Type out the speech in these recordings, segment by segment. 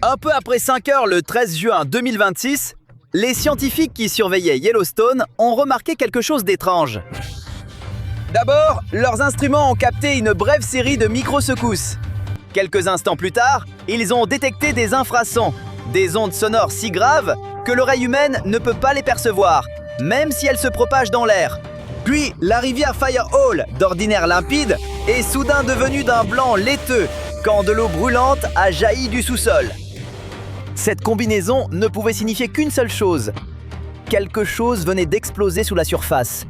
Un peu après 5 heures le 13 juin 2026, les scientifiques qui surveillaient Yellowstone ont remarqué quelque chose d'étrange. D'abord, leurs instruments ont capté une brève série de microsecousses. Quelques instants plus tard, ils ont détecté des infrasons, des ondes sonores si graves que l'oreille humaine ne peut pas les percevoir, même si elles se propagent dans l'air. Puis, la rivière Firehall, d'ordinaire limpide, est soudain devenue d'un blanc laiteux quand de l'eau brûlante a jailli du sous-sol. Cette combinaison ne pouvait signifier qu'une seule chose. Quelque chose venait d'exploser sous la surface.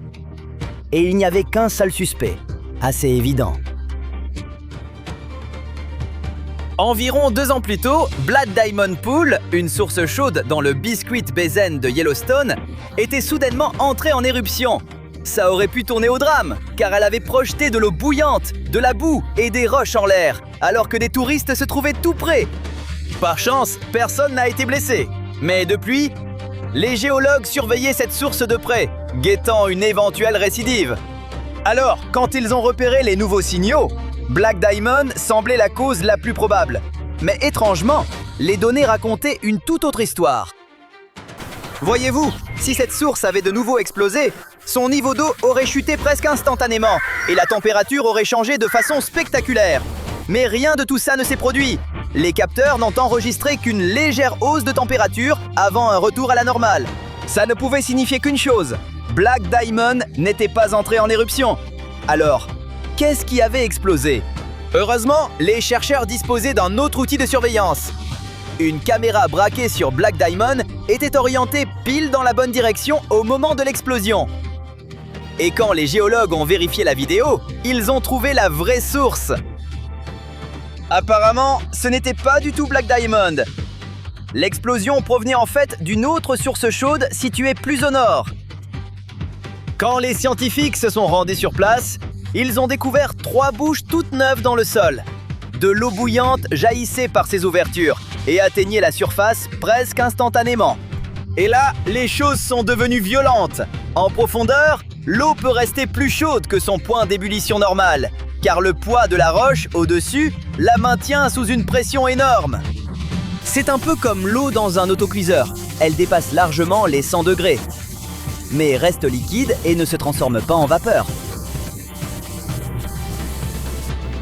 Et il n'y avait qu'un seul suspect, assez évident. Environ 2 ans plus tôt, Blood Diamond Pool, une source chaude dans le Biscuit Basin de Yellowstone, était soudainement entrée en éruption. Ça aurait pu tourner au drame, car elle avait projeté de l'eau bouillante, de la boue et des roches en l'air, alors que des touristes se trouvaient tout près. Par chance, personne n'a été blessé. Mais depuis, les géologues surveillaient cette source de près, guettant une éventuelle récidive. Alors, quand ils ont repéré les nouveaux signaux, Black Diamond semblait la cause la plus probable. Mais étrangement, les données racontaient une toute autre histoire. Voyez-vous, si cette source avait de nouveau explosé, son niveau d'eau aurait chuté presque instantanément et la température aurait changé de façon spectaculaire. Mais rien de tout ça ne s'est produit. Les capteurs n'ont enregistré qu'une légère hausse de température avant un retour à la normale. Ça ne pouvait signifier qu'une chose. Black Diamond n'était pas entré en éruption. Alors, qu'est-ce qui avait explosé? Heureusement, les chercheurs disposaient d'un autre outil de surveillance. Une caméra braquée sur Black Diamond était orientée pile dans la bonne direction au moment de l'explosion. Et quand les géologues ont vérifié la vidéo, ils ont trouvé la vraie source. Apparemment, ce n'était pas du tout Black Diamond. L'explosion provenait en fait d'une autre source chaude située plus au nord. Quand les scientifiques se sont rendus sur place, ils ont découvert 3 bouches toutes neuves dans le sol. De l'eau bouillante jaillissait par ces ouvertures et atteignait la surface presque instantanément. Et là, les choses sont devenues violentes. En profondeur, l'eau peut rester plus chaude que son point d'ébullition normal, car le poids de la roche au-dessus la maintient sous une pression énorme. C'est un peu comme l'eau dans un autocuiseur. Elle dépasse largement les 100 degrés, mais reste liquide et ne se transforme pas en vapeur.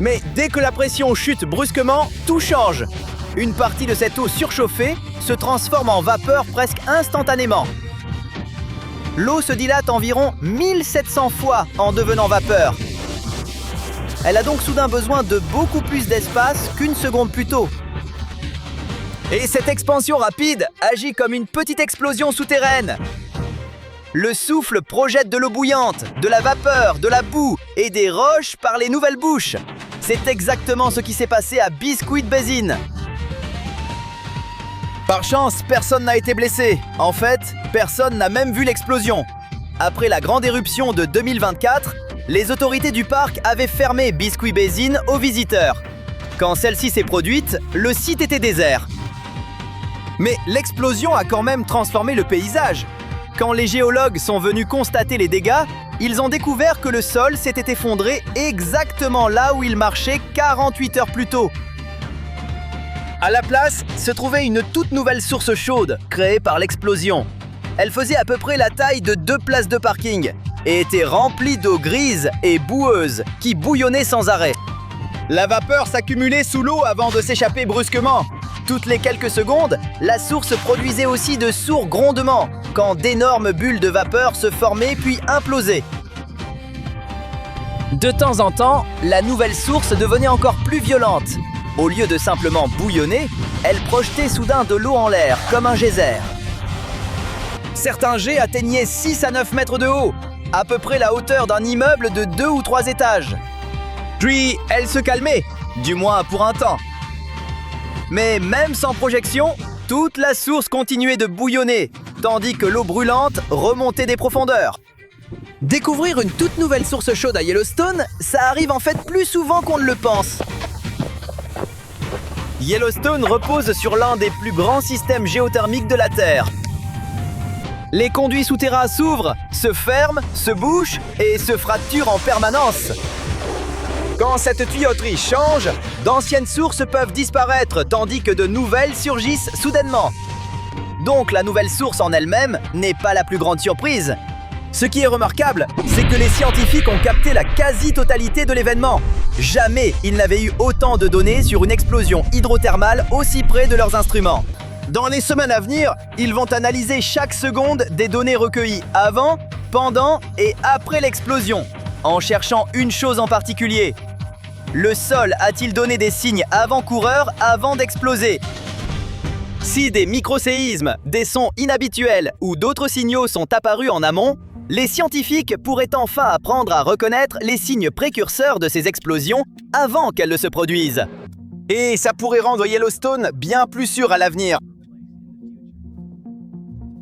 Mais dès que la pression chute brusquement, tout change. Une partie de cette eau surchauffée se transforme en vapeur presque instantanément. L'eau se dilate environ 1700 fois en devenant vapeur. Elle a donc soudain besoin de beaucoup plus d'espace qu'une seconde plus tôt. Et cette expansion rapide agit comme une petite explosion souterraine. Le souffle projette de l'eau bouillante, de la vapeur, de la boue et des roches par les nouvelles bouches. C'est exactement ce qui s'est passé à Biscuit Basin. Par chance, personne n'a été blessé. En fait, personne n'a même vu l'explosion. Après la grande éruption de 2024, les autorités du parc avaient fermé Biscuit Basin aux visiteurs. Quand celle-ci s'est produite, le site était désert. Mais l'explosion a quand même transformé le paysage. Quand les géologues sont venus constater les dégâts, ils ont découvert que le sol s'était effondré exactement là où il marchait 48 heures plus tôt. À la place, se trouvait une toute nouvelle source chaude, créée par l'explosion. Elle faisait à peu près la taille de 2 places de parking et était remplie d'eau grise et boueuse qui bouillonnait sans arrêt. La vapeur s'accumulait sous l'eau avant de s'échapper brusquement. Toutes les quelques secondes, la source produisait aussi de sourds grondements quand d'énormes bulles de vapeur se formaient puis implosaient. De temps en temps, la nouvelle source devenait encore plus violente. Au lieu de simplement bouillonner, elle projetait soudain de l'eau en l'air, comme un geyser. Certains jets atteignaient 6 à 9 mètres de haut, à peu près la hauteur d'un immeuble de 2 ou 3 étages. Puis, elle se calmait, du moins pour un temps. Mais même sans projection, toute la source continuait de bouillonner, tandis que l'eau brûlante remontait des profondeurs. Découvrir une toute nouvelle source chaude à Yellowstone, ça arrive en fait plus souvent qu'on ne le pense. Yellowstone repose sur l'un des plus grands systèmes géothermiques de la Terre. Les conduits souterrains s'ouvrent, se ferment, se bouchent et se fracturent en permanence. Quand Quand cette tuyauterie change, d'anciennes sources peuvent disparaître tandis que de nouvelles surgissent soudainement. Donc la nouvelle source en elle-même n'est pas la plus grande surprise. Ce qui est remarquable, c'est que les scientifiques ont capté la quasi-totalité de l'événement. Jamais ils n'avaient eu autant de données sur une explosion hydrothermale aussi près de leurs instruments. Dans les semaines à venir, ils vont analyser chaque seconde des données recueillies avant, pendant et après l'explosion, en cherchant une chose en particulier. Le sol a-t-il donné des signes avant-coureurs avant d'exploser? Si des microséismes, des sons inhabituels ou d'autres signaux sont apparus en amont, les scientifiques pourraient enfin apprendre à reconnaître les signes précurseurs de ces explosions avant qu'elles ne se produisent. Et ça pourrait rendre Yellowstone bien plus sûr à l'avenir.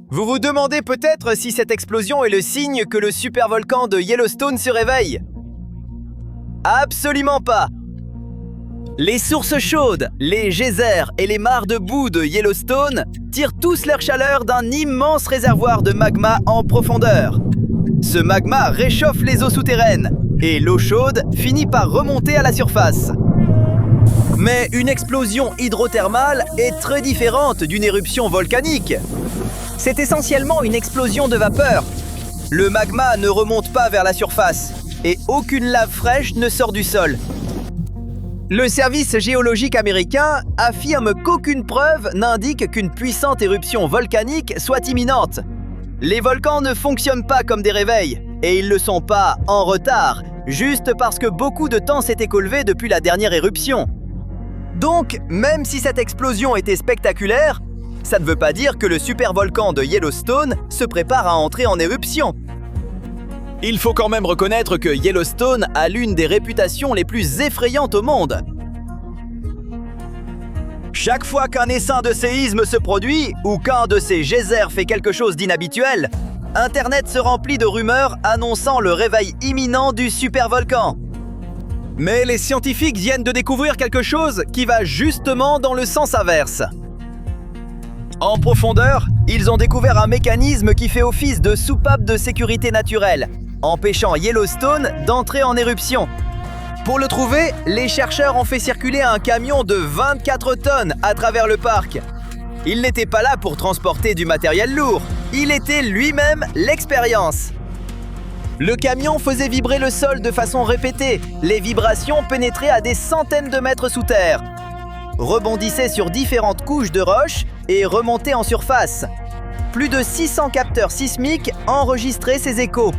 Vous vous demandez peut-être si cette explosion est le signe que le supervolcan de Yellowstone se réveille. Absolument pas! Les sources chaudes, les geysers et les mares de boue de Yellowstone tirent tous leur chaleur d'un immense réservoir de magma en profondeur. Ce magma réchauffe les eaux souterraines et l'eau chaude finit par remonter à la surface. Mais une explosion hydrothermale est très différente d'une éruption volcanique. C'est essentiellement une explosion de vapeur. Le magma ne remonte pas vers la surface et aucune lave fraîche ne sort du sol. Le service géologique américain affirme qu'aucune preuve n'indique qu'une puissante éruption volcanique soit imminente. Les volcans ne fonctionnent pas comme des réveils, et ils ne le sont pas en retard, juste parce que beaucoup de temps s'est écoulé depuis la dernière éruption. Donc, même si cette explosion était spectaculaire, ça ne veut pas dire que le supervolcan de Yellowstone se prépare à entrer en éruption. Il faut quand même reconnaître que Yellowstone a l'une des réputations les plus effrayantes au monde. Chaque fois qu'un essaim de séisme se produit ou qu'un de ces geysers fait quelque chose d'inhabituel, Internet se remplit de rumeurs annonçant le réveil imminent du supervolcan. Mais les scientifiques viennent de découvrir quelque chose qui va justement dans le sens inverse. En profondeur, ils ont découvert un mécanisme qui fait office de soupape de sécurité naturelle, empêchant Yellowstone d'entrer en éruption. Pour le trouver, les chercheurs ont fait circuler un camion de 24 tonnes à travers le parc. Il n'était pas là pour transporter du matériel lourd, il était lui-même l'expérience. Le camion faisait vibrer le sol de façon répétée, les vibrations pénétraient à des centaines de mètres sous terre, rebondissaient sur différentes couches de roches et remontaient en surface. Plus de 600 capteurs sismiques enregistraient ces échos.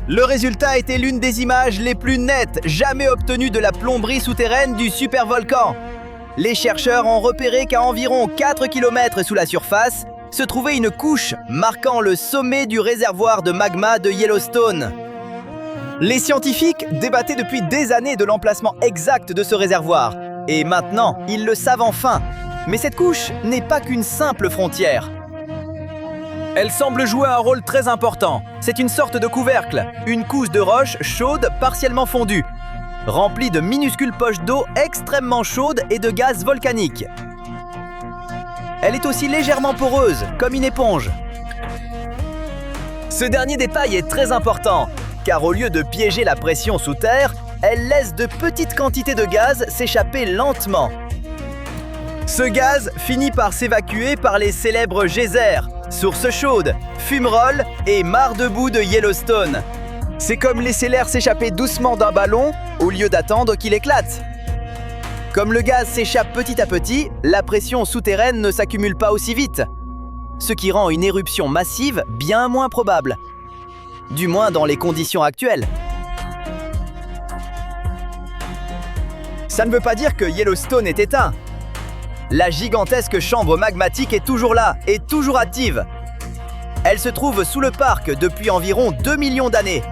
Le résultat était l'une des images les plus nettes jamais obtenues de la plomberie souterraine du supervolcan. Les chercheurs ont repéré qu'à environ 4 km sous la surface se trouvait une couche marquant le sommet du réservoir de magma de Yellowstone. Les scientifiques débattaient depuis des années de l'emplacement exact de ce réservoir. Et maintenant, ils le savent enfin. Mais cette couche n'est pas qu'une simple frontière. Elle semble jouer un rôle très important. C'est une sorte de couvercle, une couche de roche chaude partiellement fondue, remplie de minuscules poches d'eau extrêmement chaudes et de gaz volcanique. Elle est aussi légèrement poreuse, comme une éponge. Ce dernier détail est très important, car au lieu de piéger la pression sous terre, elle laisse de petites quantités de gaz s'échapper lentement. Ce gaz finit par s'évacuer par les célèbres geysers, sources chaudes, fumerolles et mares de boue de Yellowstone. C'est comme laisser l'air s'échapper doucement d'un ballon au lieu d'attendre qu'il éclate. Comme le gaz s'échappe petit à petit, la pression souterraine ne s'accumule pas aussi vite, ce qui rend une éruption massive bien moins probable, du moins dans les conditions actuelles. Ça ne veut pas dire que Yellowstone est éteint. La gigantesque chambre magmatique est toujours là et toujours active. Elle se trouve sous le parc depuis environ 2 millions d'années.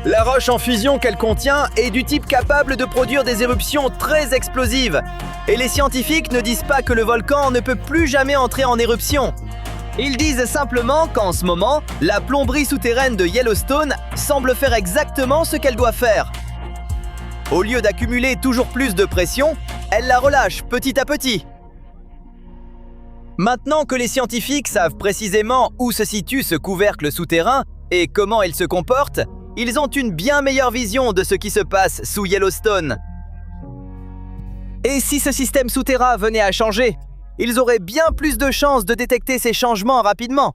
La roche en fusion qu'elle contient est du type capable de produire des éruptions très explosives. Et les scientifiques ne disent pas que le volcan ne peut plus jamais entrer en éruption. Ils disent simplement qu'en ce moment, la plomberie souterraine de Yellowstone semble faire exactement ce qu'elle doit faire. Au lieu d'accumuler toujours plus de pression, elle la relâche petit à petit. Maintenant que les scientifiques savent précisément où se situe ce couvercle souterrain et comment il se comporte, Ils ont une bien meilleure vision de ce qui se passe sous Yellowstone. Et si ce système souterrain venait à changer, ils auraient bien plus de chances de détecter ces changements rapidement